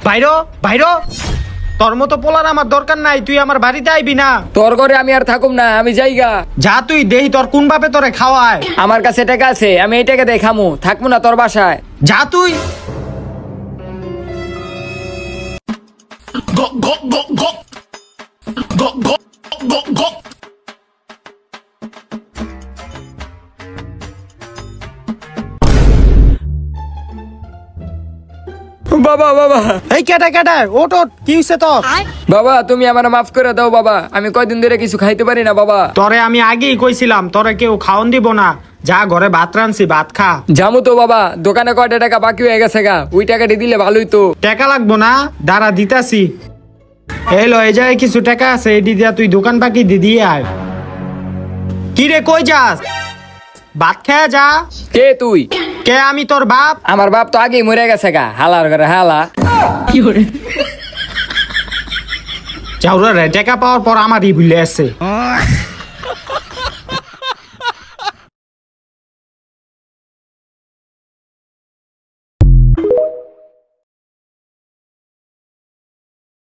বাইরো বাইরো, তোর মতো পোলার আমার দরকার নাই, তুই আমার বাড়িতে আইবি না। তোর ঘরে আমি আর থাকুম না, আমি যাইগা। যা তুই, দেহি তোর কোন বাপে তোরে খাওয়ায়। আমার কাছে টাকা আছে, আমি এই টাকা দিয়ে খামু, থাকবো না তোর বাসায়। যা তুই। বাবা বাবা এই কেটে কেটে ওট ওট, কি হইছে তোর? বাবা তুমি আমার মাফ করে দাও বাবা, আমি কয়দিন ধরে কিছু খাইতে পারি না বাবা। তোরে আমি আগেই কইছিলাম তোরে কেউ খাওন দিব না, যা ঘরে ভাত রানছি ভাত খা। জামু তো বাবা, দোকানে কয়টা টাকা বাকি হয়ে গেছে গা, ওই টাকাটি দিলে ভালোই তো। টাকা লাগবো না, দাঁড়া দিতাছি। এই লো, এই জায়গায় কিছু টাকা আছে, এটি দিয়া তুই দোকান বাকি দিয়ে আয়। কি রে কই যাস? ভাত খেয়ে যা। কে তুই? কে? আমি তোর বাপ। আমার বাপ তো আগেই মরে গেছে গা, হালার ঘরে হালা। চাউরা রে টাকা পাওয়ার পর আমারই ভুলে আছে।